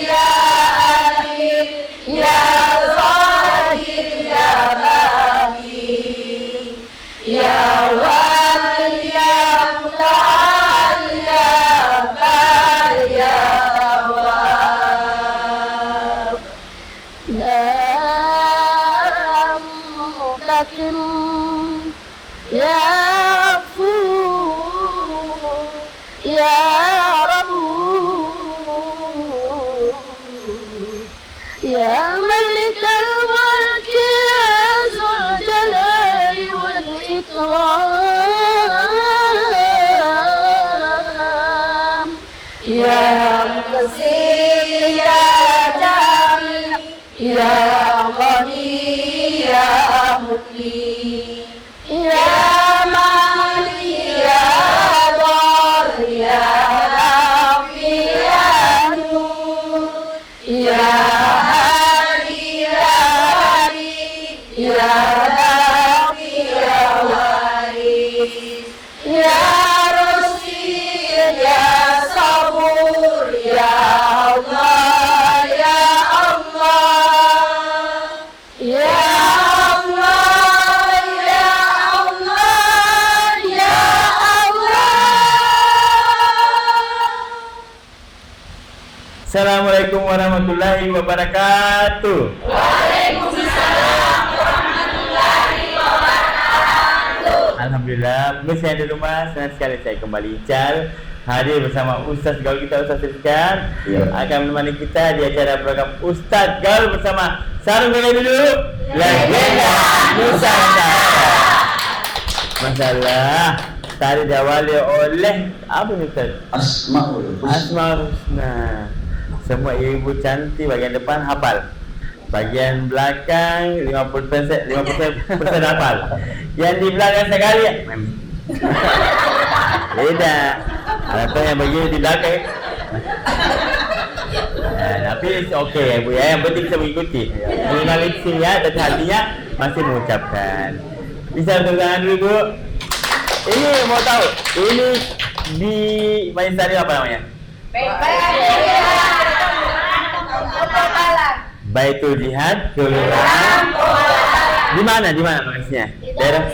Ya يا ملك الملك يا ذو الجلال والإكرام يا مقسم يا جامع يا غني يا مغني يا مالي يا ضار يا نافي يا نور يا هادي يا هادي يا باقي يا وارث يا رشيد يا صبور يا الله يا الله يا الله يا الله يا الله. Assalamualaikum warahmatullahi wabarakatuh. Waalaikumsalam warahmatullahi wabarakatuh. Alhamdulillah, pemirsa yang di rumah, senang sekali saya kembali Ical hadir bersama Ustaz Gaul kita, Ustaz Rizkan akan menemani kita di acara program Ustaz Gaul bersama Sarung Gaya dulu Legenda Nusantara. Masalah tadi diawali oleh apa nih Ustaz? Asmaul Husna. Semua ibu cantik bagian depan hafal. Bagian belakang 50% hafal. Yang di belakang sekali beda. Ada yang begini di belakang. Tapi okey ya Bu ya. Yang penting bisa mengikuti. Mengikuti ya, dan hatinya masih mengucapkan. Bisa tepuk tangan dulu Bu. Ini mau tahu, ini di Manisari apa namanya? Baitul Jihad Kelurahan. Di mana maksudnya? Daerah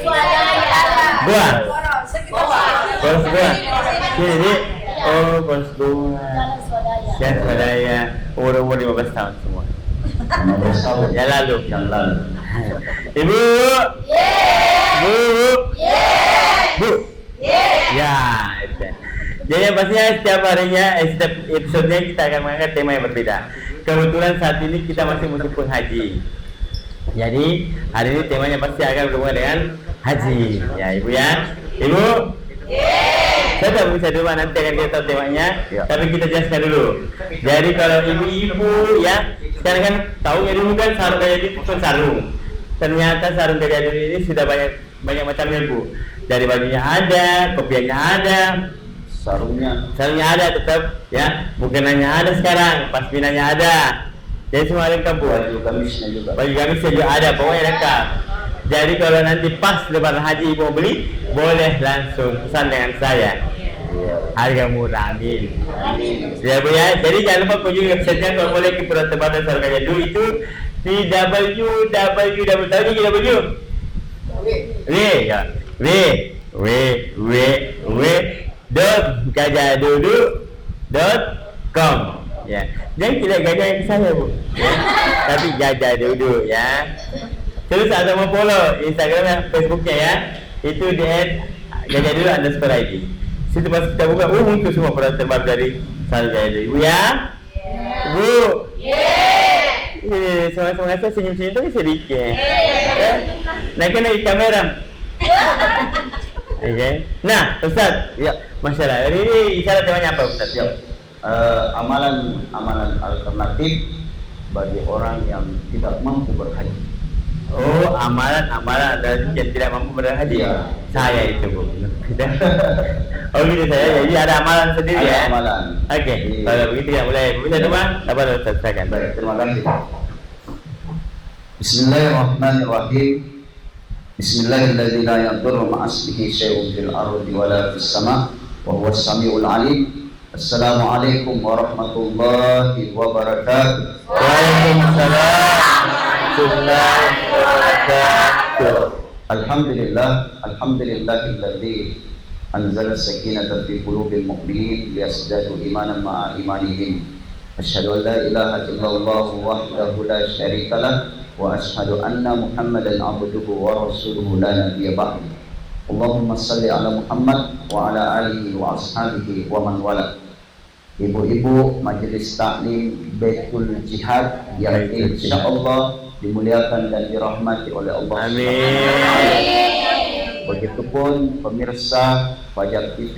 Goa. Poros Goa. Sini. Oh, Poros Goa. Dan swadaya umur 15 tahun semua. 15 tahun Yang lalu. Ibu. Bu. Ya, itu. Jadi yang pastinya setiap harinya, setiap episodenya kita akan mengangkat tema yang berbeda. Kebetulan saat ini kita masih musim haji. Jadi hari ini temanya pasti akan berhubungan dengan haji. Ya Ibu ya. Ibu. Saya tak bisa dulu nanti akan kita tahu temanya. Tapi kita jelaskan dulu. Jadi kalau ibu-ibu ya, sekarang kan tahu ya dulu kan sarung gaya itu bukan sarung. Ternyata sarung gaya dulu ini sudah banyak macamnya Bu. Dari bajunya ada, kopiannya ada, sarungnya ada tetap ya, bukanannya ada sekarang, pasminanya ada. Jadi semua lengkap Bu. Baju gamisnya juga ada, pokoknya lengkap. Jadi kalau nanti pas lebaran haji ibu mau beli, boleh langsung pesan dengan saya. Harga murah, amin. Ya Bu ya. Jadi jangan lupa kunjungi websitenya kalau boleh ke Pura Tebal dan Sarung Gaya dulu itu di www.gajadudu.com ya. Jangan tidak gajah yang saya Bu ya. Tapi Gajah Dudu ya. Terus ada mau follow Instagramnya, Facebooknya ya. Itu di @gajadudu_id. Situ pas kita buka, muncul semua produk terbaru dari Sarung Gaya Dudu. Bu ya? Bu? Sama-sama saya senyum-senyum tapi sedikit. Naikkan lagi kamera. Oke. Nah, Ustaz, ya, masalah hari ini isyarat temanya apa Ustaz? Ya. Amalan alternatif bagi orang yang tidak mampu berhaji. Oh, amalan dari yang tidak mampu berhaji. Ya. Saya itu Bu. Oh gitu saya. Jadi ada amalan sendiri ya. Amalan. Oke. Kalau begitu ya mulai. Bisa coba? Sabar Ustaz, silakan. Baik, terima kasih. Bismillahirrahmanirrahim. Bismillahirrahmanirrahim. La yadurru ma'asmihi syai'un fil ardi wala fis sama' wa huwas samiul alim. Assalamualaikum warahmatullahi wabarakatuh. Waalaikumsalam warahmatullahi wabarakatuh. Alhamdulillahilladzi anzala as-sakinata fi qulubil mu'minin liyazdadu imanan ma'a imanihim. Asyhadu an la ilaha illallah wahdahu la syarika lah wa asyhadu anna Muhammadan abduhu wa rasuluhu la nabiyya ba'du. Allahumma salli ala Muhammad wa ala alihi wa ashabihi wa man wala. ibu-ibu majelis taklim Baitul Jihad yang insyaallah dimuliakan dan dirahmati oleh Allah. Amin. Begitupun pemirsa Fajar TV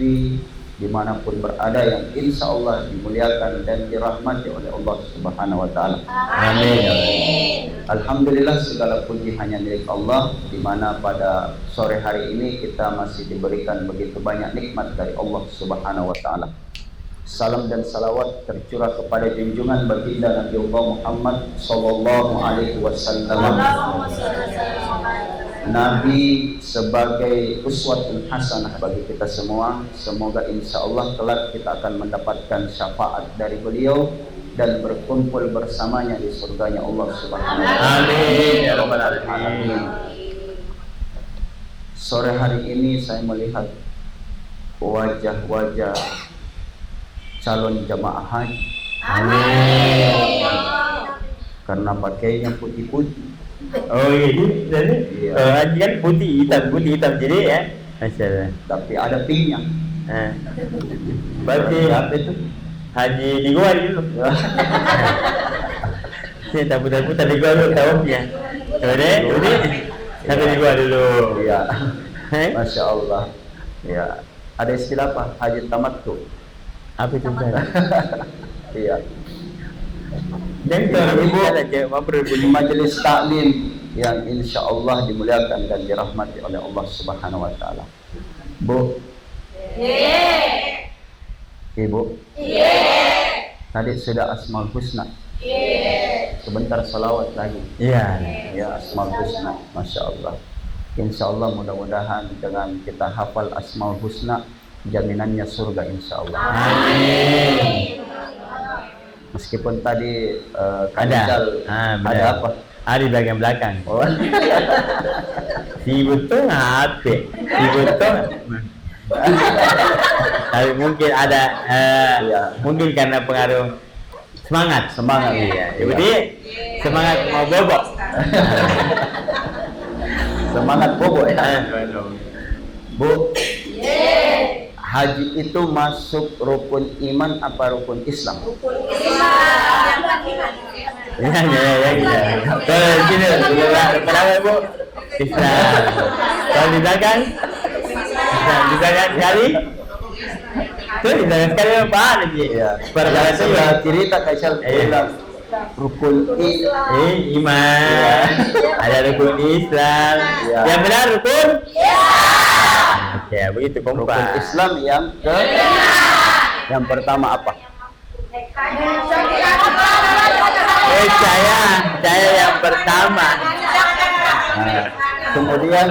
dimanapun berada yang insyaallah dimuliakan dan dirahmati oleh Allah Subhanahu wa Ta'ala. Amin. Alhamdulillah segala puji hanya milik Allah, di mana pada sore hari ini kita masih diberikan begitu banyak nikmat dari Allah Subhanahu wa Ta'ala. Salam dan salawat tercurah kepada junjungan baginda Nabi Allah Muhammad sallallahu alaihi wasallam. Nabi sebagai uswatun hasanah bagi kita semua. Semoga insyaallah kelak kita akan mendapatkan syafaat dari beliau dan berkumpul bersamanya di surganya Allah Subhanahu wa Ta'ala. Amin ya rabbal alamin. Sore hari ini saya melihat wajah-wajah calon jamaah haji. Amin. Karena pakainya putih-putih. Oh iya, Iya. haji kan putih hitam jadi ya. Masyaallah. Tapi ada pinknya. Berarti Apa itu? haji di gua dulu. Saya tak putar-putar di gua dulu tahunnya. Udah. Sampai di gua dulu. Iya. Masya Allah. Ya. Ada istilah apa? Haji tamattu. Apa itu? Iya. Dan kalau ibu ada Di majelis taklim yang insya Allah dimuliakan dan dirahmati oleh Allah Subhanahu wa Ta'ala. Bu. Ibu. Tadi sudah Asmaul Husna. Sebentar salawat lagi. Iya. Ya, Asmaul Husna. Masya Allah. Insya Allah mudah-mudahan dengan kita hafal Asmaul Husna, jaminannya surga insya Allah. Amin. Meskipun tadi Ada ada apa? Ada di bagian belakang. Oh. Si betul apa? Si betul. Tapi mungkin ada Iya. mungkin karena pengaruh semangat. Iya. Jadi semangat mau bobok. Semangat bobo ya. Bu. Haji itu masuk rukun iman apa rukun Islam? Ya. Kalau sini kenapa Bu? Islam. Kalau di belakang? Di belakang sekali? Tuh di belakang sekali apa lagi? Iya. Perkara Saya cerita kaisar bilang rukun iman. Ada rukun Islam. Iya. Yang benar rukun? Ya begitu rukun kompak. Islam yang pertama apa? Saya yang pertama. Nah, kemudian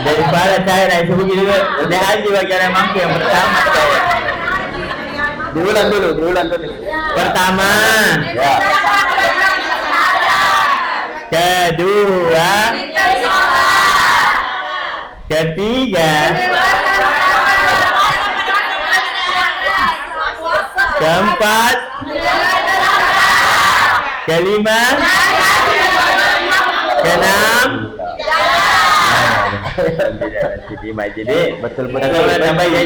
daripada saya naik subuh gitu, udah haji bagi orang mampu yang pertama saya. diulang dulu. Pertama, Ya. kedua, ketiga, keempat, kelima, keenam. Jadi Betul-betul. tambah ya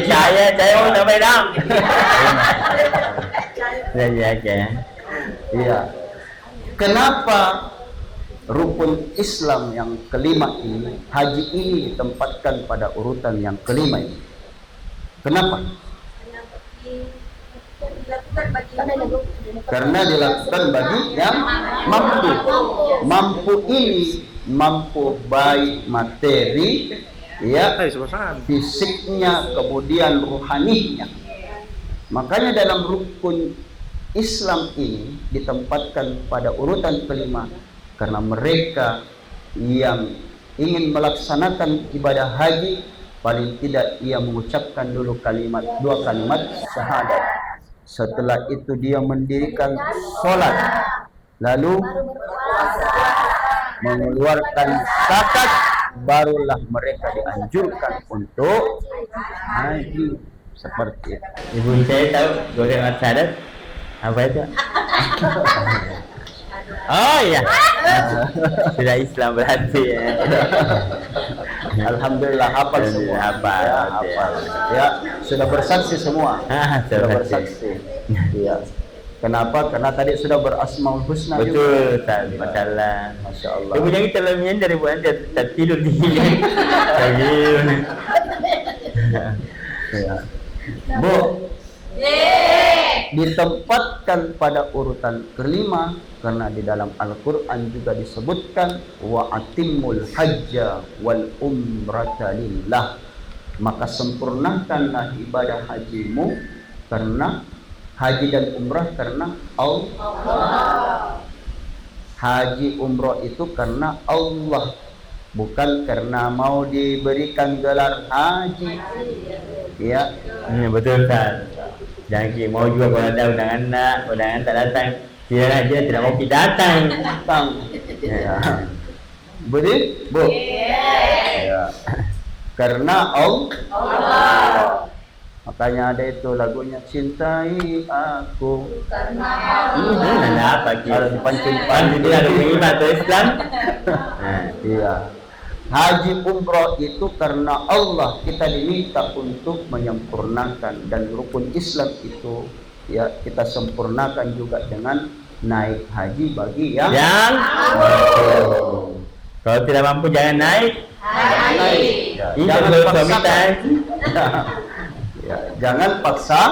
saya mau tambah dong. Ya. Iya. Kenapa rukun Islam yang kelima ini, haji ini ditempatkan pada urutan yang kelima ini? Kenapa? Karena dilakukan bagi yang mampu. Mampu ini mampu baik materi, ya, fisiknya, kemudian ruhaninya. Makanya dalam rukun Islam ini ditempatkan pada urutan kelima karena mereka yang ingin melaksanakan ibadah haji paling tidak ia mengucapkan dulu dua kalimat syahadat. Setelah itu dia mendirikan sholat, lalu mengeluarkan zakat, barulah mereka dianjurkan untuk haji. Seperti itu. Ibu saya tahu goreng syahadat apa itu? Oh iya. Sudah Islam berarti ya. Alhamdulillah hafal semua. Hafal. Ya, hafal. Ya, sudah bersaksi semua. Sudah bersaksi. Iya. Kenapa? Karena tadi sudah berasmaul husna juga. Betul, Ustaz. Masalah. Masya Allah. Kemudian kita lebihnya dari bulan dia tidur di sini. Ya. Bu, ditempatkan pada urutan kelima karena di dalam Al-Quran juga disebutkan wa atimul hajja wal umrata lillah, maka sempurnakanlah ibadah hajimu karena haji dan umrah karena Allah. Haji umrah itu karena Allah, bukan karena mau diberikan gelar haji. Ya, betul Ustaz. Jangan mau juga kalau ada undangan tak datang. Dia aja tidak mau kita datang. Ya. Boleh? Bu? Ya. Karena Allah. Makanya ada itu lagunya cintai aku. Ada apa gitu? Kalau dipancing Jadi ada pengimat atau Islam. Iya. Haji umroh itu karena Allah, kita diminta untuk menyempurnakan, dan rukun Islam itu ya kita sempurnakan juga dengan naik haji bagi yang mampu. Kalau tidak mampu jangan naik. Ya, jangan paksakan. Ya, jangan paksa.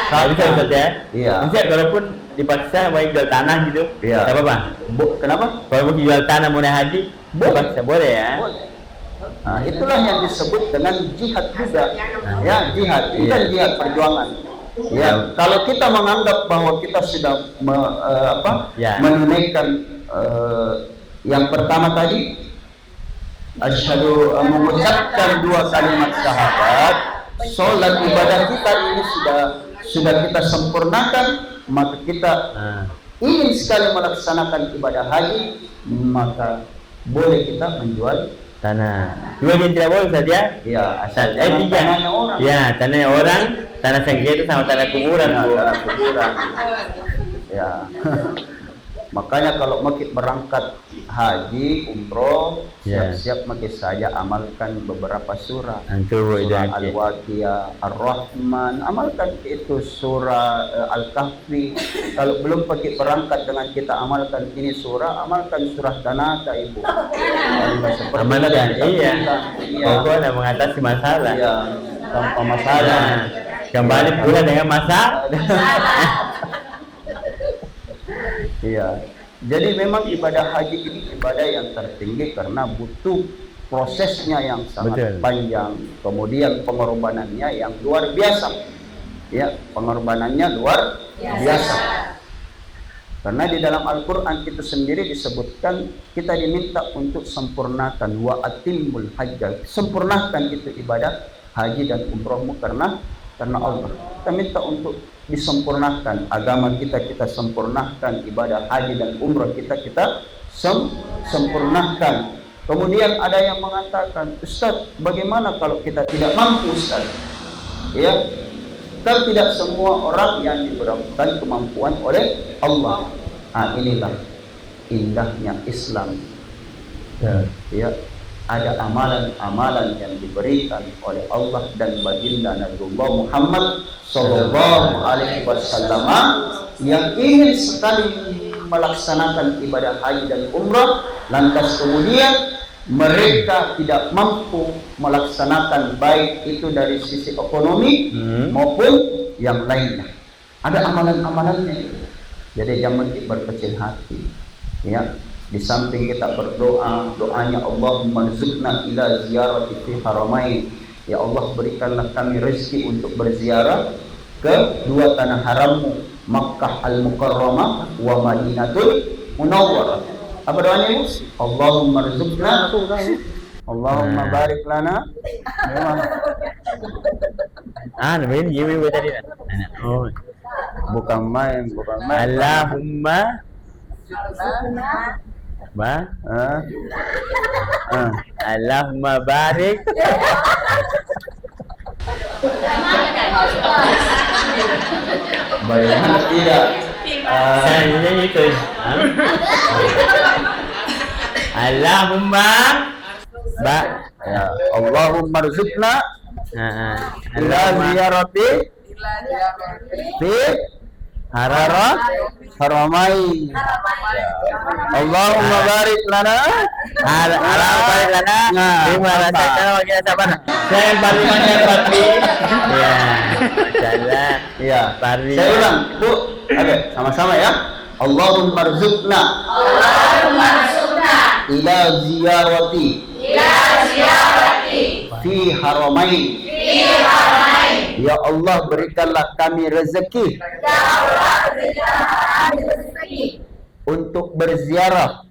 Bisa Ustaz ya? Iya. Bisa kalaupun dipaksa mau jual tanah gitu. Iya. Tidak apa-apa. Kenapa? Kalau mau jual tanah mau naik haji, dipaksa boleh ya? Boleh. Nah, itulah yang disebut dengan jihad juga. Ya, jihad. Itu kan jihad perjuangan. Ya, kalau kita menganggap bahwa kita sudah menunaikan yang pertama tadi, asyhadu, mengucapkan 2 kalimat syahadat, sholat ibadah kita ini sudah kita sempurnakan, maka kita ingin sekali melaksanakan ibadah haji, maka boleh kita menjual tanah. Dua yang tidak boleh saja. Ya, asal tanahnya orang. Ya, tanahnya orang, tanah sengketa sama tanah kuburan. Tanah kuburan. Ya. Makanya kalau mau berangkat haji, umroh, siap-siap mungkin saja amalkan beberapa surah. Surah Al-Waqiah, Ar-Rahman, amalkan itu surah Al-Kahfi. Kalau belum pergi berangkat dengan kita amalkan ini surah, amalkan surah Tanaka, Ibu. Amalkan, iya. Pokoknya mengatasi masalah. Iya, tanpa masalah. Kembali pula dengan masalah. Iya. Jadi memang ibadah haji ini ibadah yang tertinggi karena butuh prosesnya yang sangat panjang, kemudian pengorbanannya yang luar biasa. Ya, pengorbanannya luar biasa. Karena di dalam Al-Qur'an itu sendiri disebutkan kita diminta untuk sempurnakan wa atimul hajjah. Sempurnakan itu ibadah haji dan umrohmu karena Allah. Kita minta untuk disempurnakan agama kita sempurnakan, ibadah haji dan umrah kita sempurnakan. Kemudian ada yang mengatakan, Ustaz, bagaimana kalau kita tidak mampu, Ustaz? Ya, kan tidak semua orang yang diberikan kemampuan oleh Allah. Inilah indahnya Islam. Ya, ada amalan-amalan yang diberikan oleh Allah dan baginda Nabiullah Muhammad Sallallahu Alaihi Wasallam yang ingin sekali melaksanakan ibadah haji dan umrah, lantas kemudian mereka tidak mampu melaksanakan baik itu dari sisi ekonomi maupun yang lainnya. Ada amalan-amalannya. Jadi jangan berkecil hati. Ya. Di samping kita berdoa, doanya Allahumma rizqna ila ziyarati fi haramain. Ya Allah, berikanlah kami rezeki untuk berziarah ke 2 tanah harammu, Makkah Al-Mukarramah wa Madinatul Munawwarah. Apa doanya, Ibu? Allahumma rizqna, Allahumma barik lana. Namanya gini tadi. Oh, bukan main. Allahumma Allahumma barik. Bagaimana tidak? Saya itu. Allahumma Ya, Allahumma rzuqna ila ziyarati fi haramai. Allahumma barik lana barik lana bima razaqtana wa qina adzabannar. Saya yang paling banyak Patri. Ya. Masyaallah. Ya, Patri. saya ulang, Bu. Oke, sama-sama ya. Allahumma rzuqna ila ziyarati fi haramain. Ya Allah, berikanlah kami rezeki untuk berziarah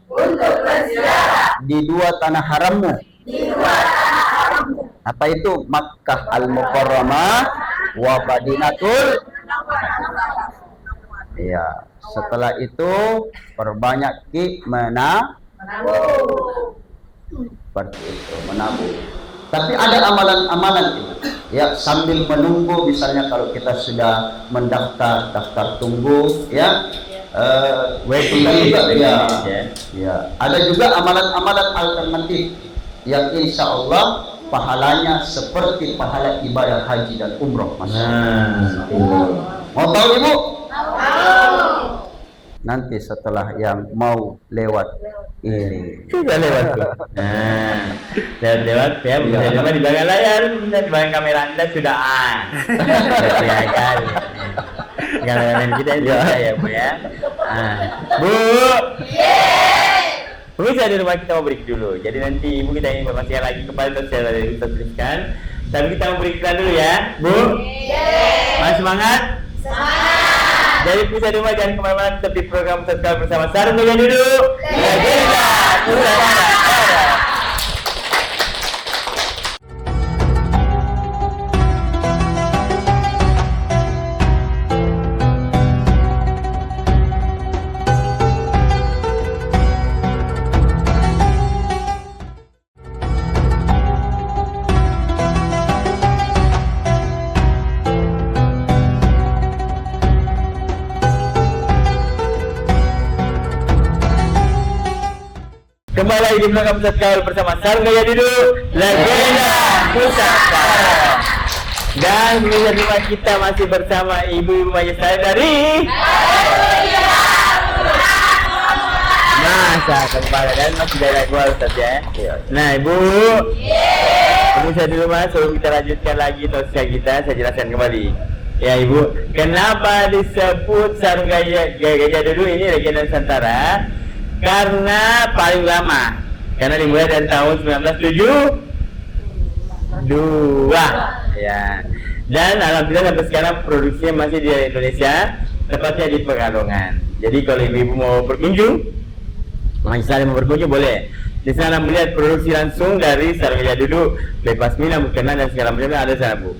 di dua tanah harammu. Apa itu? Makkah al-Mukarramah wa Madinatul. Ya, setelah itu perbanyak seperti itu, menabung. Tapi ada amalan-amalan itu. Ya, sambil menunggu, misalnya kalau kita sudah mendaftar, daftar tunggu, ya, waiting juga, list, ya. Ada juga amalan-amalan alternatif yang insya Allah pahalanya seperti pahala ibadah haji dan umroh. Mau tahu Ibu? Nanti setelah yang mau lewat ini. Sudah lewat tuh. Lewat ya, bisa cuma di belakang layar, di belakang kamera Anda sudah ya kan. Kameramen kita ini bisa ya Bu ya. Bu. Bisa di rumah kita mau break dulu. Jadi nanti Ibu kita informasikan lagi kembali terus saya tuliskan. Tapi kita mau break dulu ya, Bu. Masih semangat? Jadi bisa di rumah jangan kemana-mana, tetap di program Setkal bersama Sarung Gaya Duduk. Legenda Nusantara. Kembali lagi di program Setkal bersama Sarung Gaya Duduk, Legenda Nusantara. Dan bisa di rumah kita masih bersama Ibu-Ibu Majelis dari Masa kembali dan masih dari gua Ustaz ya. Nah Ibu, bisa di rumah sebelum kita lanjutkan lagi tausiah kita, saya jelaskan kembali. Ya Ibu, kenapa disebut Sarung Gaya Duduk ini Legenda Nusantara? Karena paling lama, karena dimulai dari tahun 1972 ya. Dan alhamdulillah sampai sekarang produksinya masih di Indonesia, tepatnya di Pekalongan. Jadi kalau ibu-ibu mau berkunjung, misalnya mau berkunjung boleh. Di sana melihat produksi langsung dari Sarung Gaya Duduk, bebas minum, makanan dan segala macam ada sana Bu.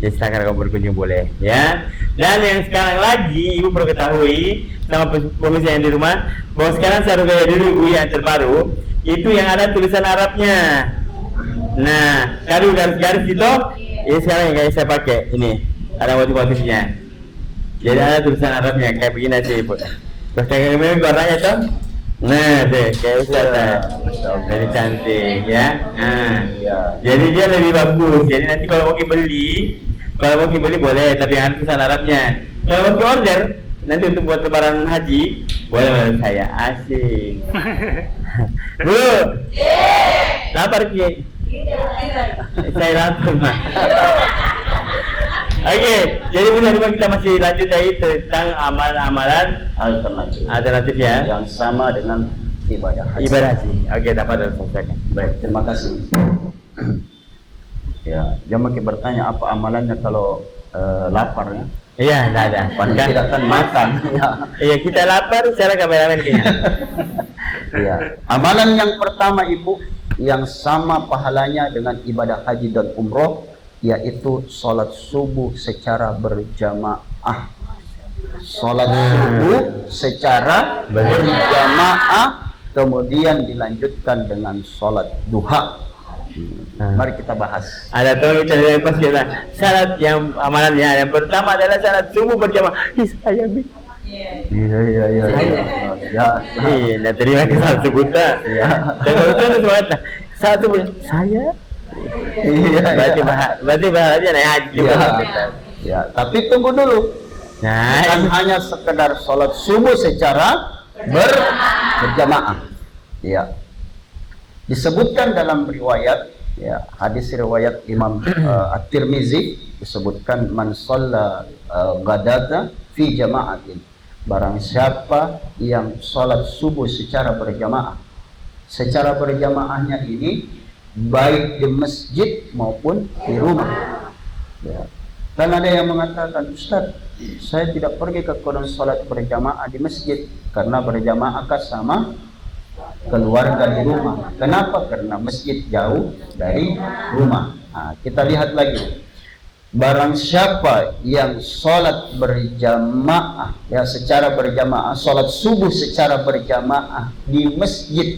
Jadi silakan kamu berkunjung boleh ya. Dan yang sekarang lagi ibu perlu ketahui sama pemirsa yang di rumah bahwa sekarang Sarung Gaya Duduk yang terbaru itu yang ada tulisan Arabnya. Nah, kalau garis-garis itu ini sekarang yang kayak saya pakai ini ada motif-motifnya. Jadi ada tulisan Arabnya kayak begini aja Ibu. Terus kayak gini warnanya tuh. Nah, deh kayak Ustaz. Jadi cantik ya. Nah, jadi dia lebih bagus. Jadi nanti kalau mau beli boleh, tapi yang tulisan Arabnya. Kalau mau order nanti untuk buat lebaran haji boleh menurut saya. Asik. Bu. Lapar Ki? Saya lapar Mas. Oke, jadi benar-benar kita masih lanjut dari tentang amalan-amalan alternatif ya, yang sama dengan ibadah haji. Oke, dapat selesaikan. Baik, terima kasih. Ya, jangan makin bertanya apa amalannya kalau lapar ya. Iya, enggak ada. Tidak akan makan. Iya, kita lapar secara kameramen kayaknya. Iya. Amalan yang pertama Ibu yang sama pahalanya dengan ibadah haji dan umroh yaitu sholat subuh secara berjamaah. Sholat subuh secara berjamaah kemudian dilanjutkan dengan sholat duha. Mari kita bahas. Ada tuh yang pas kita syarat yang amalannya yang pertama adalah syarat subuh berjamaah. Saya Iya. Ya. Iya, nah terima kasih 1 juta. Ya. Dan kalau itu semata 1 bulan saya. Iya. Berarti bahagia naik haji. Iya. Ya, tapi tunggu dulu. Nah, Bukan hanya sekedar sholat subuh secara berjamaah. Ya. Disebutkan dalam riwayat, ya, hadis riwayat Imam At-Tirmizi disebutkan man shalla ghadata fi jama'atin. Barang siapa yang sholat subuh secara berjamaah. Secara berjamaahnya ini baik di masjid maupun di rumah. Ya. Dan ada yang mengatakan, Ustaz, saya tidak pergi ke kurun sholat berjamaah di masjid karena berjamaah sama keluarga di rumah. Kenapa? Karena masjid jauh dari rumah. Nah, kita lihat lagi. Barang siapa yang sholat berjamaah, ya secara berjamaah, sholat subuh secara berjamaah di masjid,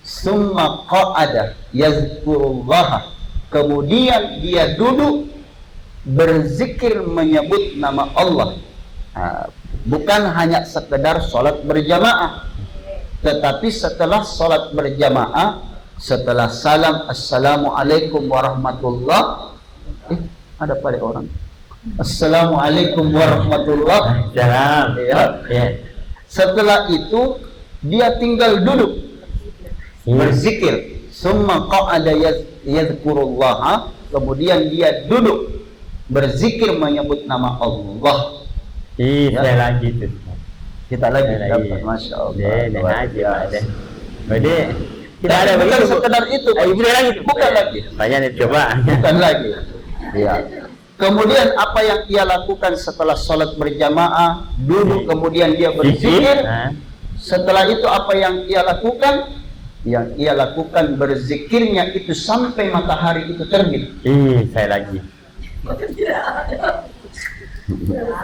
summa qa'ada yazkurullah, kemudian dia duduk berzikir menyebut nama Allah. Nah, bukan hanya sekedar sholat berjamaah, tetapi setelah sholat berjamaah, setelah salam assalamualaikum warahmatullah, ada pada orang assalamualaikum warahmatullah, salam. ya. Setelah itu dia tinggal duduk berzikir, summa qa'ada yadhkurullah, kemudian dia duduk berzikir menyebut nama Allah. Iya, saya lagi tuh. Kita lagi dapat, masya Allah. Jadi tidak ada bukan begitu. sekedar itu, bukan lagi. Banyak nih coba. Bukan lagi. Ya. Kemudian apa yang ia lakukan setelah sholat berjamaah, duduk kemudian dia berzikir. Setelah itu apa yang ia lakukan? Yang ia lakukan berzikirnya itu sampai matahari itu terbit. Saya lagi.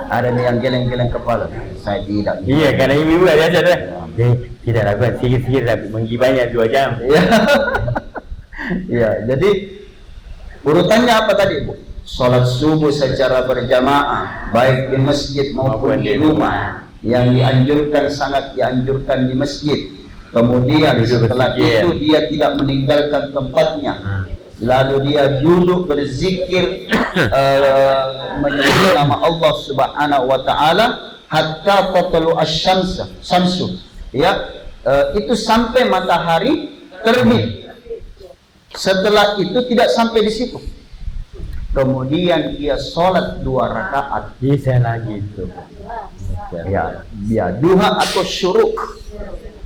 Ada nih yang geleng-geleng kepala. Saya tidak. Iya, karena ibu ada saja. Tidak lakukan sikit-sikit menggibahnya 2 jam. Iya, jadi urutannya apa tadi, Bu? Sholat subuh secara berjamaah, baik di masjid maupun di rumah. Yang dianjurkan, sangat dianjurkan di masjid. Kemudian setelah itu dia tidak meninggalkan tempatnya. Lalu dia duduk berzikir menyebut nama Allah Subhanahu wa taala hatta tatlu asy-syamsu. Ya, itu sampai matahari terbit. Setelah itu tidak sampai di situ. Kemudian dia sholat 2 rakaat. Bisa lagi itu. Ya, duha atau syuruk.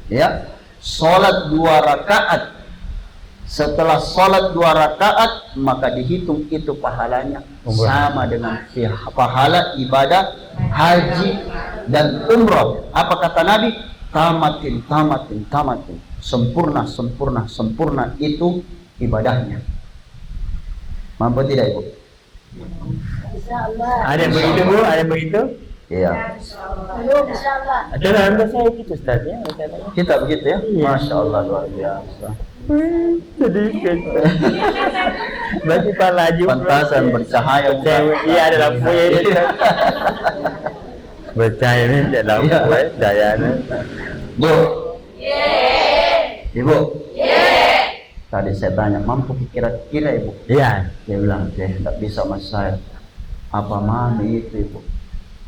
Ya, sholat 2 rakaat. Setelah sholat 2 rakaat, maka dihitung itu pahalanya sama dengan pahala ibadah haji dan umrah. Apa kata Nabi? Tamatin. Sempurna itu ibadahnya. Mampu tidak, Ibu? Ada yang begitu, Bu? Ada yang begitu? Iya. Ada anda saya gitu, Ustaz ya. Kita begitu ya? Iya. Masya Allah, luar biasa. Sedikit. Berarti laju. Pantasan bercahaya. Iya, ada lampunya ini. Bercahaya ini ada lampu ya, cahayanya. Bu. Ibu. Tadi saya tanya, mampu kira-kira, Ibu? Iya. Dia bilang, tidak bisa mas saya. Apa mami itu, Ibu?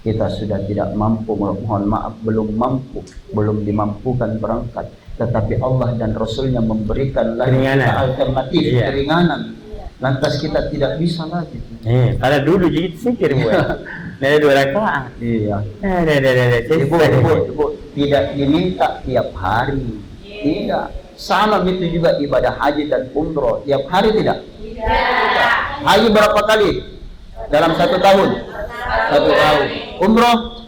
Kita sudah tidak mampu, mohon maaf, belum mampu, belum dimampukan berangkat. Tetapi Allah dan Rasulnya memberikan lagi alternatif, keringanan. Lantas kita tidak bisa lagi. Pada dulu jadi sikir, Bu. Ada 2 rakaat. Iya. Ibu, Ibu, tidak diminta tiap hari. Tidak. Sama begitu juga ibadah haji dan umroh. Tiap hari tidak? Tidak. Haji berapa kali? Dalam 1 tahun? 1 tahun. Umroh?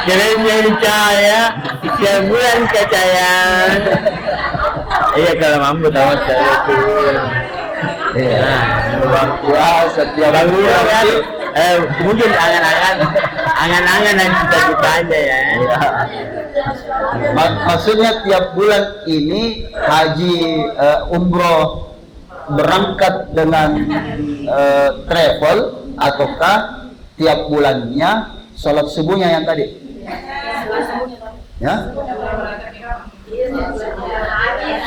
Kira-kira dicaya, setiap bulan kecaya. Iya, kalau mampu tahu saya itu. Iya. Setiap bulan kan? Mungkin angan-angan dan cita-citanya ya. Maksudnya tiap bulan ini haji umroh berangkat dengan travel ataukah tiap bulannya sholat subuhnya yang tadi. Ya?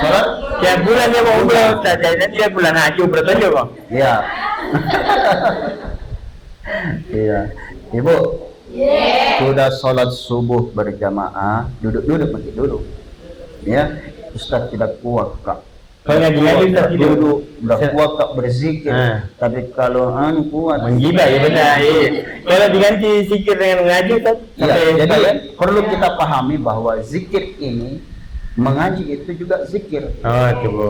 Sholat Tiap bulan dia mau umroh, Ustaz. Jadi tiap bulan haji umroh saja kok. Iya. Iya. Ibu, sudah sholat subuh berjamaah, duduk masih duduk. Ya, Ustaz tidak kuat kak. Kalau ngaji-ngaji Ustaz Duduk, udah kuat kak berzikir. Tapi kalau kuat. menggibah ya benar. Iya. Kalau diganti zikir dengan ngaji Ustaz. Ya, sampai jadi sekalian. perlu kita pahami bahwa zikir ini, mengaji itu juga zikir. Oh, coba.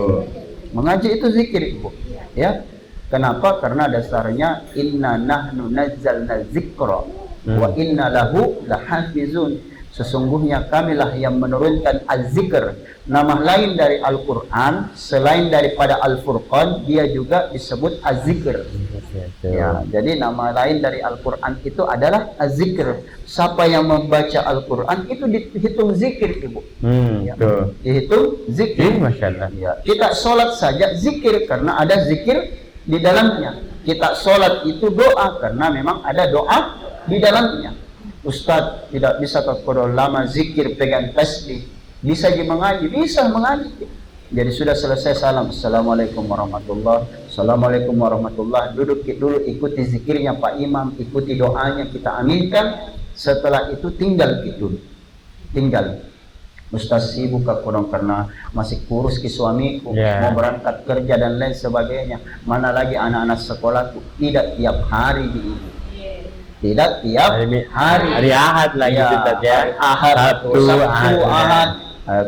Mengaji itu zikir, Ibu. Ya. Kenapa? Karena dasarnya inna nahnu nazzalna dzikra wa inna lahu lahafizun. Sesungguhnya kamilah yang menurunkan az-zikr. Nama lain dari Al-Qur'an selain daripada Al-Furqan, dia juga disebut az-zikr. Ya, jadi nama lain dari Al-Qur'an itu adalah az-zikr. Siapa yang membaca Al-Qur'an itu dihitung zikir, Ibu. Ya. Tuh. Dihitung zikir. Masyaallah. Ya, kita sholat saja zikir karena ada zikir di dalamnya. Kita sholat itu doa karena memang ada doa di dalamnya. Ustadz tidak bisa kalau lama zikir pegang tasbih, bisa mengaji, bisa mengaji. Jadi sudah selesai salam, assalamualaikum warahmatullah, assalamualaikum warahmatullah. Duduk dulu, ikuti zikirnya Pak Imam, ikuti doanya, kita aminkan. Setelah itu tinggal gitu, tinggal. Ustaz sibuk kurang karena masih kurus ke suamiku, mau berangkat kerja dan lain sebagainya. Mana lagi anak-anak sekolahku, tidak tiap hari tidak tiap hari Ahad lagi ya, Ustaz ya. Ahad, Sabtu, Ahad.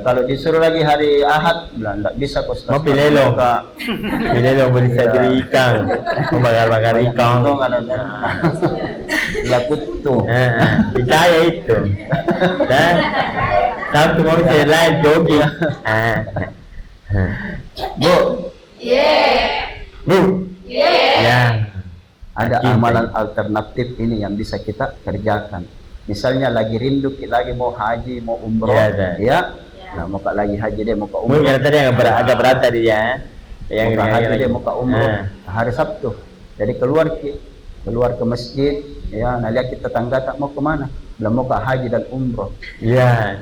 Kalau disuruh lagi hari Ahad, tidak bisa Ustaz. Mau pilih lo beli jadi ikan, mau bakar ikan. Lakutu. Percaya itu. Dan Sabtu mau saya lain jogging. Bu. Bu. Ya. Ada amalan alternatif ini yang bisa kita kerjakan. Misalnya lagi rindu, lagi mau haji, mau umroh, ya. Nah, mau lagi haji dia, mau ke umroh. Mungkin tadi yang agak berat tadi ya. Yang haji dia mau ke umroh hari Sabtu. Jadi keluar ke masjid, ya. Nah, lihat kita tangga tak mau kemana? Belum mau ke haji dan umroh. Iya.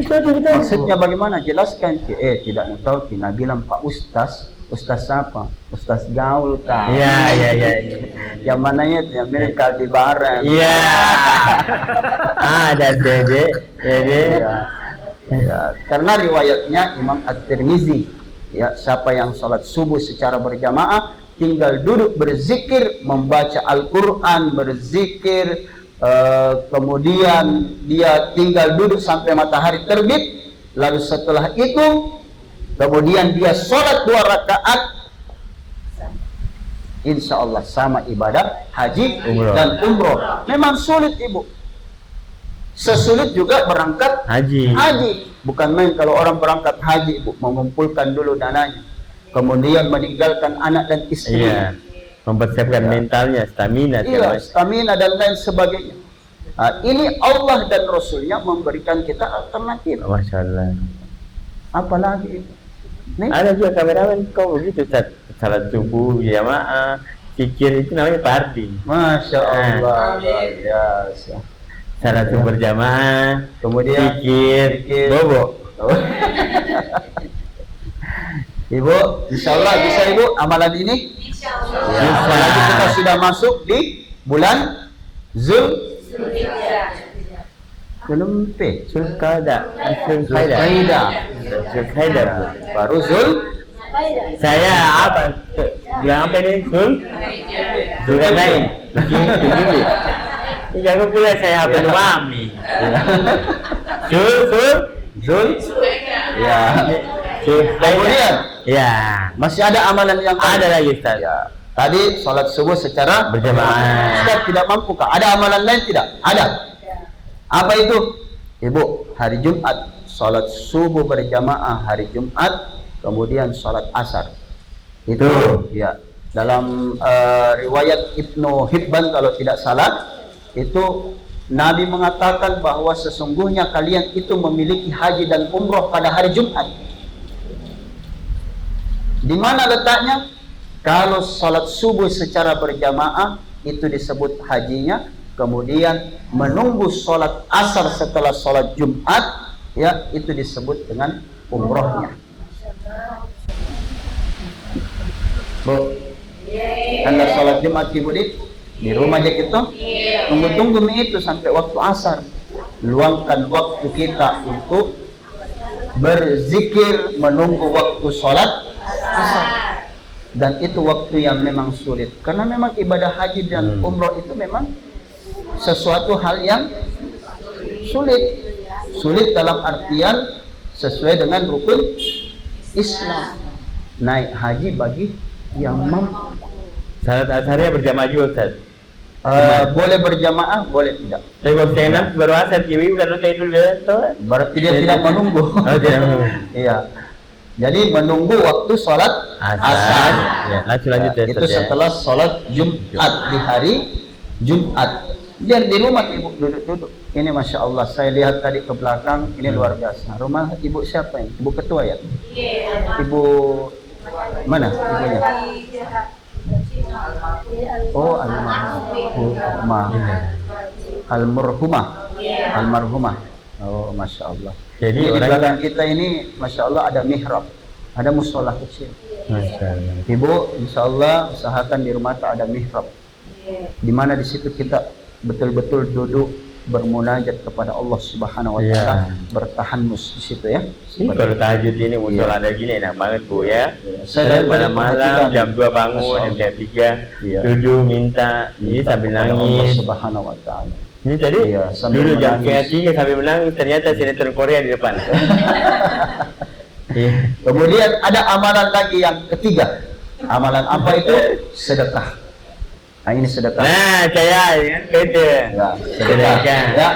Maksudnya bagaimana? Jelaskan. Tidak tahu. Kita bilang Pak Ustaz. Ustaz apa? Ustaz gaul kah? Iya. Yang mananya itu yang mirip kaldi bareng. Iya. Ada dede. Ya, karena riwayatnya Imam At-Tirmizi, ya, siapa yang sholat subuh secara berjamaah tinggal duduk berzikir, membaca Al-Quran, berzikir, kemudian dia tinggal duduk sampai matahari terbit, lalu setelah itu kemudian dia sholat 2 rakaat, insya Allah sama ibadah haji dan umroh. Memang sulit, Ibu. Sesulit juga berangkat haji. Bukan main kalau orang berangkat haji, Ibu, mengumpulkan dulu dananya, kemudian meninggalkan anak dan istri. Iya. Mempersiapkan mentalnya, stamina. Iya, stamina dan lain sebagainya. Nah, ini Allah dan Rasulnya memberikan kita alternatif. Masya Allah. Apalagi nih? Ada juga kameramen kau begitu, salat subuh jamaah, zikir itu namanya pardi. Masya Allah. Biasa. Salat subuh berjamaah, kemudian zikir, bobo. Ibu, insya Allah bisa Ibu amalan ini. Insya Allah. Ya, apalagi kita sudah masuk di bulan Zulhijjah. Zulqa'dah. Baru Saya apa? Bilang apa ini? Zulqa'dah. Jangan pula saya apa mami. Zul. Ya. Kemudian, ya, masih ada amalan yang ada lagi, Ustaz. Ya. Tadi sholat subuh secara berjamaah. Ustaz tidak mampu kah? Ada amalan lain tidak? Ada. Apa itu? Ibu, hari Jumat sholat subuh berjamaah hari Jumat, kemudian sholat asar. Itu ya. Dalam riwayat Ibnu Hibban kalau tidak salah, itu Nabi mengatakan bahwa sesungguhnya kalian itu memiliki haji dan umroh pada hari Jumat. Di mana letaknya? Kalau sholat subuh secara berjamaah itu disebut hajinya. Kemudian menunggu sholat asar setelah sholat Jumat, ya, itu disebut dengan umrohnya. Bu, Anda sholat Jumat Ibu di rumah aja gitu, tunggu-tunggu itu sampai waktu asar. Luangkan waktu kita untuk berzikir menunggu waktu sholat asar. Dan itu waktu yang memang sulit, karena memang ibadah haji dan umroh itu memang sesuatu hal yang sulit dalam artian sesuai dengan rukun Islam. Naik haji bagi yang mampu. Salat asarnya berjamaah juga, Ustaz. Boleh berjamaah, boleh tidak. Tapi kalau saya baru asar kiwi karena saya dulu Berarti dia tidak menunggu. tidak menunggu. Iya. Jadi menunggu waktu sholat asar. Ya, lanjut ya, itu setelah sholat Jumat di hari Jumat. Biar di rumah ibu duduk-duduk. Ini masya Allah, saya lihat tadi ke belakang, ini luar biasa. Rumah ibu siapa ini? Ibu ketua ya? Ibu mana ibunya? Oh, almarhumah. Oh, masya Allah. Jadi di belakang kita ini, masya Allah, ada mihrab, ada musola kecil. Ibu, insya Allah usahakan di rumah tak ada mihrab, di mana di situ kita betul-betul duduk bermunajat kepada Allah Subhanahu wa taala, bertahanus di situ ya. Kalau tahajud ini muncul ada gini enak banget Bu ya. Saya malam-malam jam 2 bangun, jam 3 duduk minta ini sambil nangis Allah Subhanahu wa taala. Ini tadi dulu jam 3 sambil menangis, ternyata sinetron Korea di depan. Kemudian ada amalan lagi yang ketiga. Amalan apa itu? Sedekah. Nah, ini sedekah. Nah, saya kan beda. Ya, sedekah. Ya.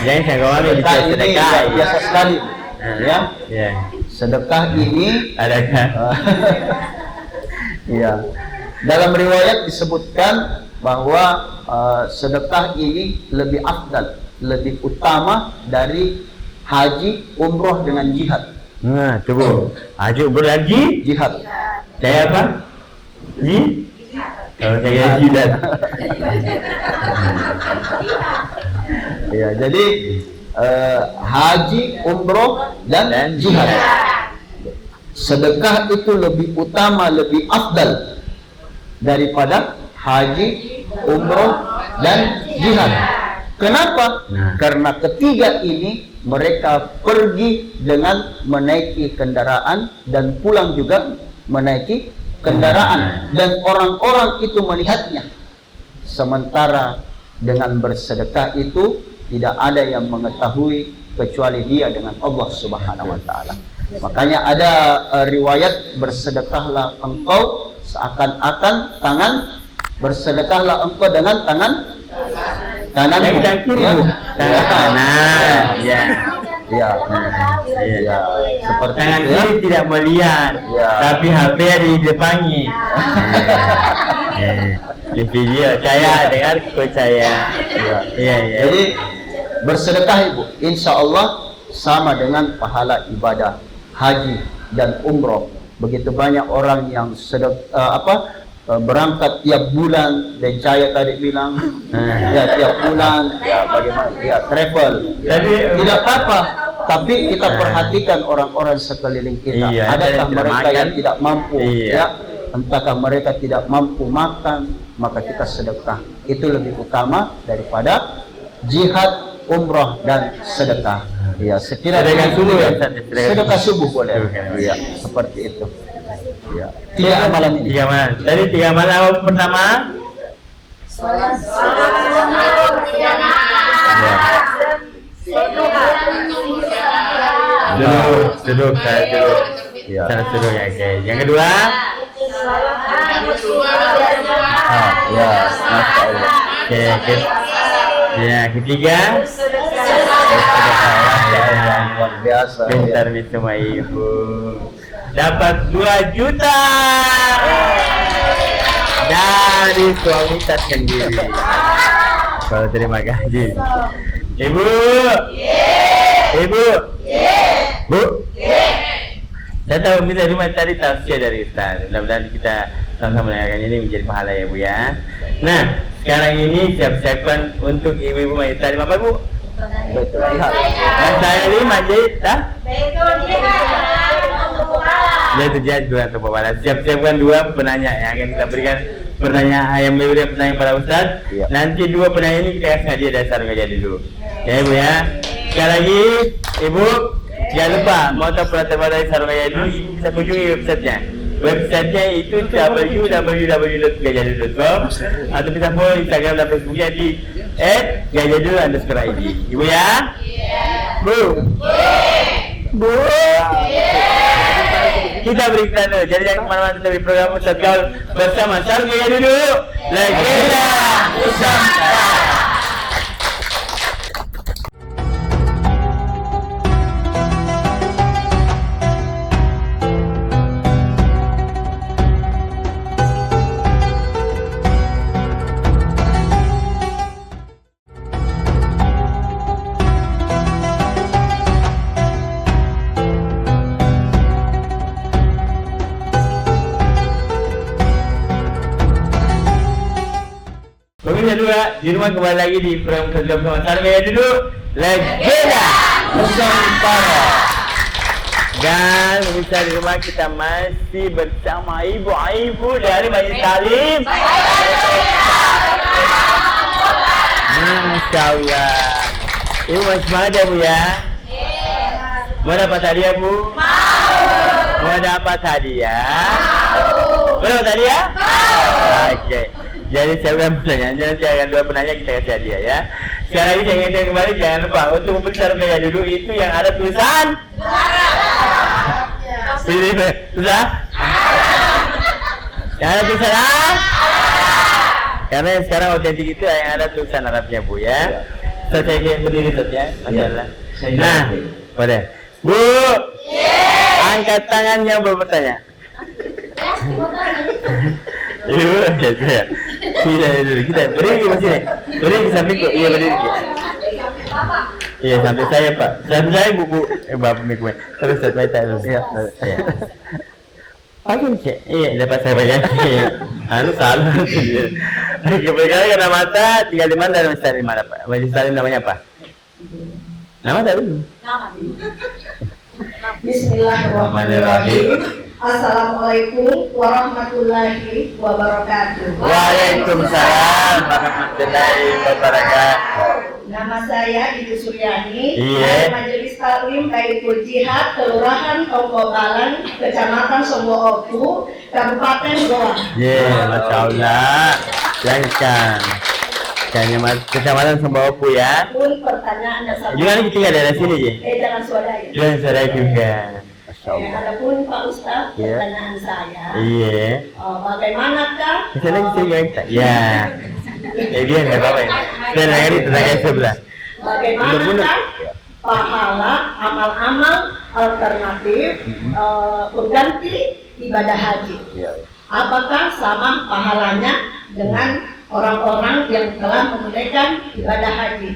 Jangan saya kawani bisa sedekah. Biasa sekali. Ya. Ya. Sedekah ini adakah? Iya. Dalam riwayat disebutkan bahwa sedekah ini lebih afdal, lebih utama dari haji, umroh dengan jihad. Nah, coba. Haji, umroh lagi? Jihad. Saya apa? Kalau saya jihad. Ya, jadi haji, umroh dan jihad. Sedekah itu lebih utama, lebih afdal daripada haji, umroh dan jihad. Kenapa? Karena ketiga ini mereka pergi dengan menaiki kendaraan dan pulang juga menaiki kendaraan, dan orang-orang itu melihatnya. Sementara dengan bersedekah itu tidak ada yang mengetahui kecuali dia dengan Allah Subhanahu wa taala. Makanya ada riwayat, bersedekahlah engkau seakan-akan tangan, bersedekahlah engkau dengan tangan kananmu. Tangan kanan. Ya. Ya, seperti tangan itu ya. kiri tidak melihat, tapi HP di depannya. Di video saya dengar saya. Iya. Jadi bersedekah Ibu, insya Allah sama dengan pahala ibadah haji dan umroh. Begitu banyak orang yang berangkat tiap bulan, dan saya tadi bilang ya tiap bulan, ya bagaimana ya travel, tidak apa-apa, tapi kita perhatikan orang-orang sekeliling kita. Adakah mereka yang tidak mampu, ya, entahkah mereka tidak mampu makan, maka kita sedekah. Itu lebih utama daripada jihad, umroh dan sedekah. Ya, sekiranya sedekah subuh boleh. Ya, seperti itu. Ya. Tiga amalan ini. Tiga amalan pertama. Duduk. Ya. Duduk ya, oke. Yang kedua. Ya, masya Allah. Oke. Ya, ketiga. Luar biasa. Pintar sama ibu. Dapat 2 juta dari suami tersendiri. Kalau terima kasih. Ibu. Bu. Saya tahu minta rumah tadi tafsir dari Ustaz. Mudah-mudahan kita sama-sama mendengarkan ini menjadi pahala ya Bu ya. Nah, sekarang ini siap-siapkan untuk ibu-ibu wanita lima apa Bu? Saya 5 jadi dah. Jadi jihad dua untuk bapak. Siap-siapkan 2 penanya yang akan kita berikan pertanyaan yang berbeda pertanyaan pada Ustaz. Ya. Nanti 2 penanya ini kita kasih hadiah dasar saja dulu. Ya Ibu ya. Sekali lagi Ibu jangan lupa mau tahu pertanyaan dari sarung gajah dulu bisa kunjungi websitenya. Websitenya itu www.gajahadulu.com atau bisa follow Instagram dan Facebooknya di @gajahadulu_id. Ibu ya. Bu. Bu. Kita berikan dulu. Jadi jangan kemana-mana dari program Ustaz Gaul bersama Sarung Gajah Dulu. Legenda Nusantara. Pemirsa dua di rumah kembali lagi di program kerja bersama Sarung Gajah Dulu Legenda Nusantara. Dan pemirsa di rumah kita masih bersama ibu-ibu dari Majelis Talim. Masya Allah. Ibu masih semangat ya Bu ya? Mau dapat hadiah Bu? Mau dapat hadiah? Mau dapat hadiah? Oke. Jadi saya udah pertanyaan, jangan saya akan 2 penanya kita kasih hadiah ya. Sekarang lagi saya ingatkan kembali, jangan lupa untuk membeli Sarung Gajah Dulu itu yang ada tulisan susah? Yang ada tulisan karena yang sekarang otentik itu yang ada tulisan Arabnya Bu ya. So, saya ingin berdiri ya, masalah. Nah, boleh Bu, angkat tangannya bertanya. Ibu, ya. Kita berdiri di sini. Berdiri di sampingku. Iya berdiri. Iya sampai saya Pak. Sampai saya Bu. Bapak mikro. Terus saya terus. Iya. Apa sih? Iya dapat saya bayar. Anu salah. Kebetulan kena mata tinggal di mana dalam Salim mana Pak? Majelis Salim namanya apa? Nama tadi? Bismillahirrahmanirrahim. Assalamualaikum warahmatullahi wabarakatuh. Waalaikumsalam warahmatullahi wabarakatuh. Nama saya Ibu Suryani Iya. dari Majelis Talim Baitul Jihad Kelurahan Tongkobalan, Kecamatan Sombo-Opu, Kabupaten Goa. Iya, Masya Allah. Silahkan. Kecamatan Sombo-Opu ya. Pun pertanyaannya sama. Gimana kita tinggal dari sini ya? Jangan swadaya. Jangan saudara juga. Masya Allah. Adapun Pak Ustaz, Iya. pertanyaan saya. Iya. Bagaimanakah? Bisa lagi saya kita. Ya. Dia nggak apa-apa ya. Dan lagi di tetangga sebelah. Bagaimanakah pahala amal-amal alternatif pengganti ibadah haji? Apakah sama pahalanya dengan orang-orang yang telah menunaikan ibadah haji?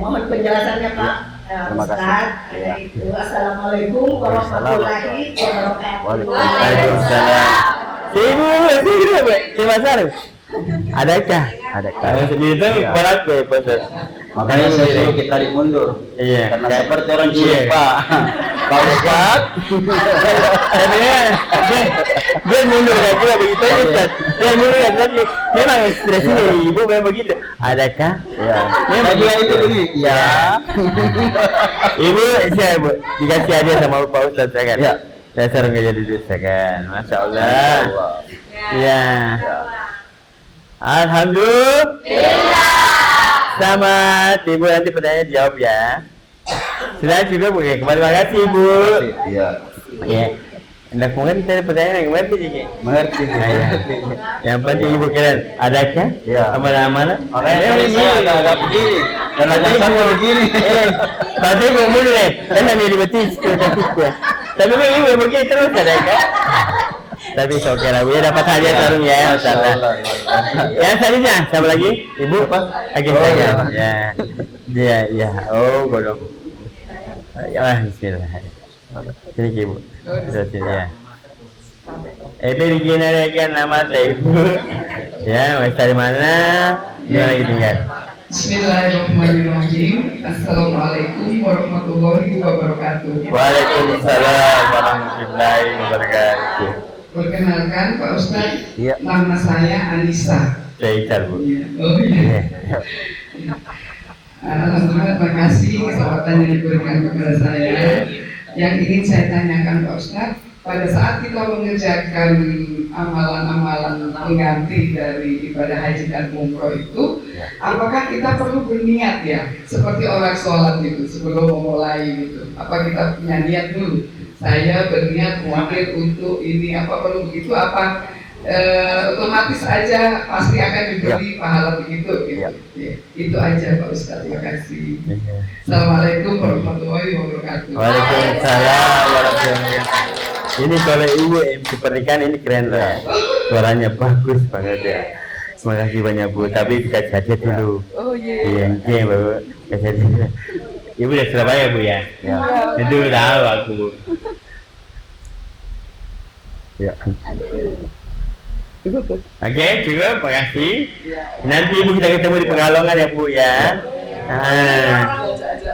Mohon penjelasannya Pak. Terima kasih. Ustaz. Itu. Assalamualaikum warahmatullahi wabarakatuh. Waalaikumsalam. Ibu, terima kasih. Adakah? Kalau sendiri itu berat ya Pak. Makanya saya suruh kita mundur. Iya. Karena seperti orang Iya. Cipa. Pak Ustaz. Dia mundur kan juga begitu Ustaz. Dia mundur kan lagi. Memang ekspresinya ibu memang begitu. Adakah? Ya. Memang Saya itu begini. Ya. Ibu, saya Bu dikasih hadiah sama Pak Ustaz ya kan? Ya. Saya Sarung Gajah Dulu ya kan. Masya Allah. Ya. Alhamdulillah. Selamat Ibu, nanti pertanyaan jawab ya. Sudah juga Bu, ya. Terima kasih Ibu. Iya. Ya. Hendak mungkin kita pertanyaan yang mengerti juga. Mengerti. Yang penting Ibu kalian adakah? Iya. Amal-amalan? Makanya saya agak begini. Dan saya begini. Pasti Ibu mundur ya. Karena ini betis tapi Ibu begini terus adakah? Tapi oke lah, Bu ya dapat hadiah sarung ya, Ustaz. Ya selanjutnya, siapa lagi? Ibu apa? Lagi saya. Ya, ya. Oh, godong. Ya, bismillah. Sini Ibu. Sini ya. Begini nama saya Ibu. Ya, Mas dari mana? Gimana lagi tinggal? Bismillahirrahmanirrahim. Assalamualaikum warahmatullahi wabarakatuh. Waalaikumsalam warahmatullahi wabarakatuh. Perkenalkan Pak Ustadz, Iya. nama saya Anissa. Saya Bu. Oh iya. Alhamdulillah, terima kasih kesempatan yang diberikan kepada saya. Yang ingin saya tanyakan Pak Ustadz, pada saat kita mengerjakan amalan-amalan pengganti dari ibadah haji dan umroh itu, apakah kita perlu berniat ya, seperti orang sholat gitu sebelum memulai gitu? Apa kita punya niat dulu? Saya berniat mungkin untuk ini, apa perlu begitu? Apa otomatis aja pasti akan diberi pahala begitu? Gitu. Ya, itu aja Pak Ustadz. Terima kasih. Assalamualaikum warahmatullahi wabarakatuh. Waalaikumsalam warahmatullahi wabarakatuh. Ini kalau ibu pernikahan ini keren loh ya. Suaranya bagus banget ya. Terima kasih banyak Bu. Tapi kita saja dulu. Oh iya. Iya, Bu. Kasih dulu. Ibu dari Surabaya Bu ya. Ya. Itu tahu aku. Ya. Oke, cukup. Terima kasih. Nanti Ibu kita ketemu di Pekalongan ya Bu ya.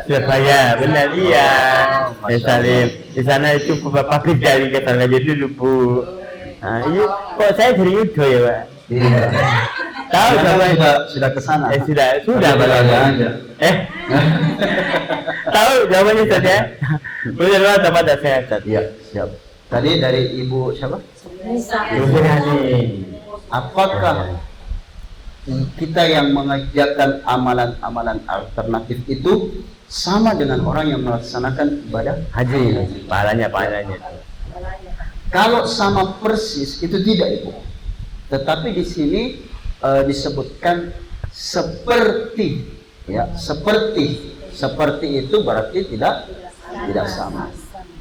Surabaya, benar iya. Salim. Di sana itu pabrik dari Ketangga dulu Bu. Ini kok saya dari Yudo ya Pak? Iya. Tahu sudah ke sana. Sudah aja. Tahu jawabannya Ustaz ya? Benar dapat saya Ustaz. Iya, siap. Tadi dari Ibu siapa? Ibu Hani. Apakah kita yang mengerjakan amalan-amalan alternatif itu sama dengan orang yang melaksanakan ibadah Haji, pahalanya. Kalau sama persis itu tidak Ibu. Tetapi di sini disebutkan seperti, ya, seperti itu berarti tidak sama.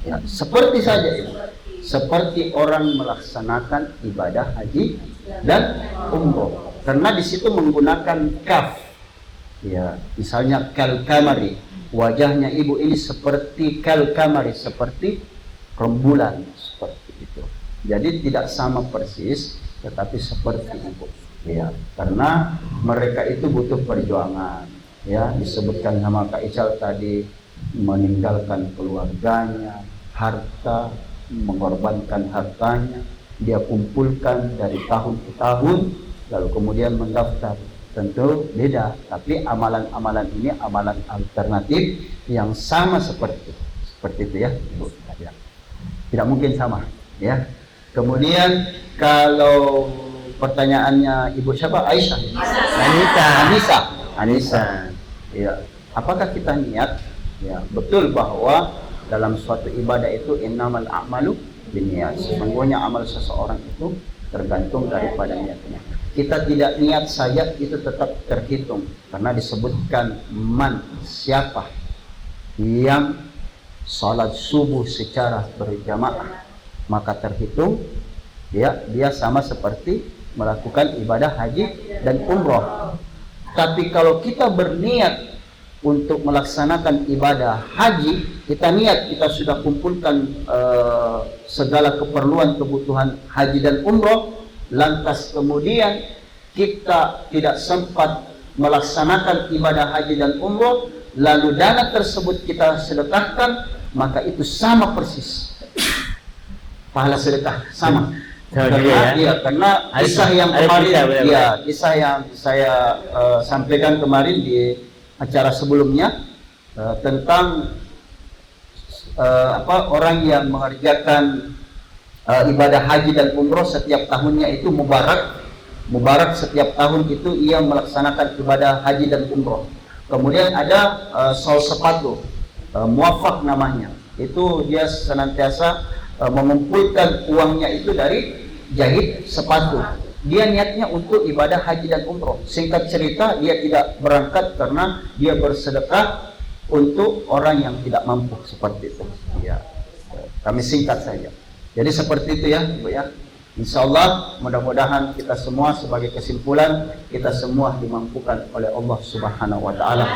Ya, seperti saja Ibu. Seperti orang melaksanakan ibadah haji dan umroh. Karena di situ menggunakan kaf. Ya, misalnya kal kamari, wajahnya Ibu ini seperti kal kamari, seperti rembulan, seperti itu. Jadi tidak sama persis, tetapi seperti Ibu. Ya, karena mereka itu butuh perjuangan. Ya, disebutkan nama Kak Ical tadi, meninggalkan keluarganya, harta, mengorbankan hartanya, dia kumpulkan dari tahun ke tahun, lalu kemudian mendaftar. Tentu beda, tapi amalan-amalan ini amalan alternatif yang sama seperti itu ya, Ibu. Ya. Tidak mungkin sama, ya. Kemudian kalau pertanyaannya Ibu siapa? Aisyah. Anissa. Ya. Apakah kita niat? Ya, betul bahwa dalam suatu ibadah itu innamal a'malu binniyat. Sesungguhnya amal seseorang itu tergantung daripada niatnya. Kita tidak niat saja itu tetap terhitung karena disebutkan siapa yang salat subuh secara berjamaah maka terhitung dia sama seperti melakukan ibadah haji dan umroh. Tapi kalau kita berniat untuk melaksanakan ibadah haji, kita niat kita sudah kumpulkan segala keperluan kebutuhan haji dan umroh, lantas kemudian kita tidak sempat melaksanakan ibadah haji dan umroh, lalu dana tersebut kita sedekahkan, maka itu sama persis pahala sedekah sama. Karena kisah yang kemarin, kisah yang saya sampaikan kemarin di acara sebelumnya tentang orang yang mengerjakan ibadah haji dan umroh setiap tahunnya itu mubarak setiap tahun itu ia melaksanakan ibadah haji dan umroh. Kemudian ada sol sepatu, muafak namanya, itu dia senantiasa mengumpulkan uangnya itu dari jahit sepatu. Dia niatnya untuk ibadah haji dan umroh. Singkat cerita, dia tidak berangkat karena dia bersedekah untuk orang yang tidak mampu, seperti itu. Ya, kami singkat saja. Jadi seperti itu ya, Ibu ya. Insya Allah mudah-mudahan kita semua sebagai kesimpulan kita semua dimampukan oleh Allah Subhanahu Wa Taala.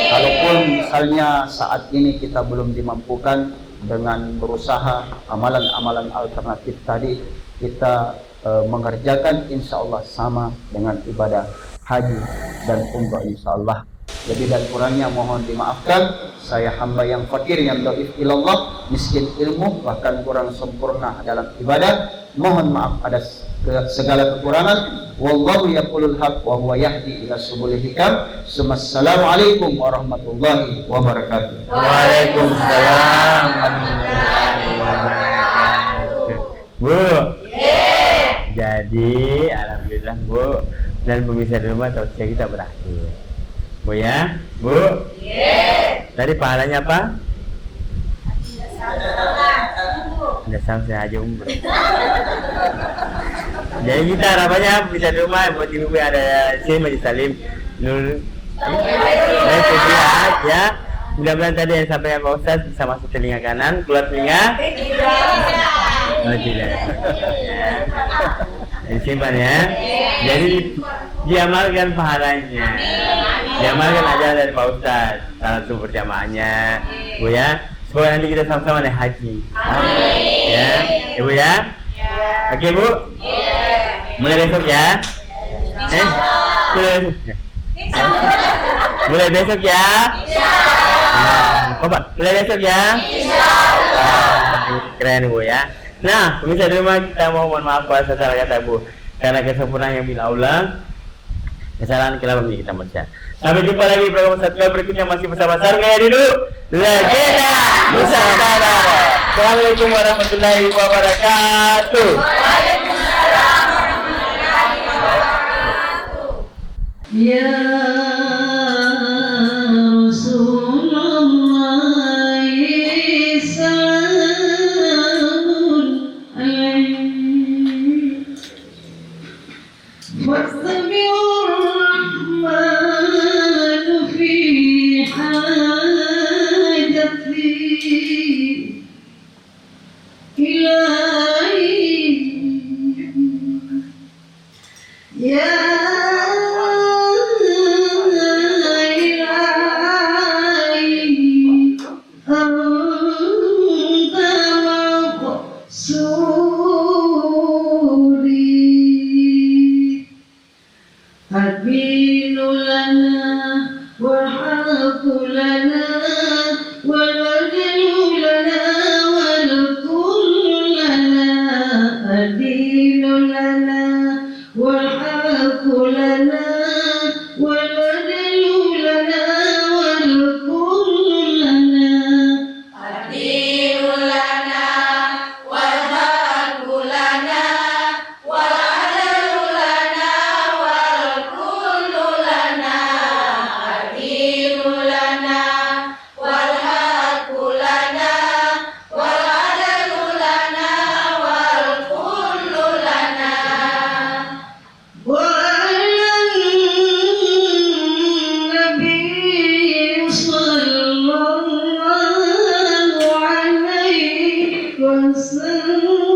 Kalaupun misalnya saat ini kita belum dimampukan, dengan berusaha amalan-amalan alternatif tadi kita mengerjakan insya Allah sama dengan ibadah haji dan umrah insya Allah. Lebih dan kurangnya mohon dimaafkan. Saya hamba yang fakir, yang dhaif ilallah, miskin ilmu, bahkan kurang sempurna dalam ibadah. Mohon maaf atas segala kekurangan. Wallahu yaqulul haq wa huwa yahdi ila subulil hikam. Assalamualaikum warahmatullahi wabarakatuh. Waalaikumsalam warahmatullahi wabarakatuh. Bu. Jadi alhamdulillah Bu dan pemirsa di rumah tausiah kita berakhir. Bu ya, Bu. Tadi pahalanya apa? Ada sampai haji umroh. Jadi kita harapannya bisa di rumah buat ibu ada sini Majlis Salim Nur. Ya. Mudah-mudahan tadi yang sampaikan Pak Ustaz bisa masuk telinga kanan, keluar telinga. Oh tidak. Disimpan ya. Jadi diamalkan pahalanya. Diamalkan aja dari Pak Ustaz. Salah satu berjamaahnya, Bu ya. Semoga nanti kita sama-sama naik haji. Ya, Ibu ya. Oke Bu. Mulai besok ya. Mulai besok ya. Coba mulai besok ya. Keren Bu ya. Nah, pemirsa di rumah kita mau mohon maaf atas salah kata Bu, karena kesempurnaan yang bila Allah, kesalahan kelapa kita manusia. Sampai jumpa lagi di program Satwa berikutnya masih bersama Sarungaya dulu. Legenda Nusantara. Assalamualaikum warahmatullahi wabarakatuh. Waalaikumsalam warahmatullahi wabarakatuh. Ya Rasulullah salamun alaihi wastabir rahmanu fi hajati ilahi ya الدين لنا والحق لنا والوجل لنا والكل لنا الدين لنا والحق لنا والوجل لنا والكل لنا الدين لنا والحق لنا والعدل لنا والكل لنا الدين لنا والحق لنا والعدل لنا والكل لنا وعلى النبي صلى الله عليه وسلم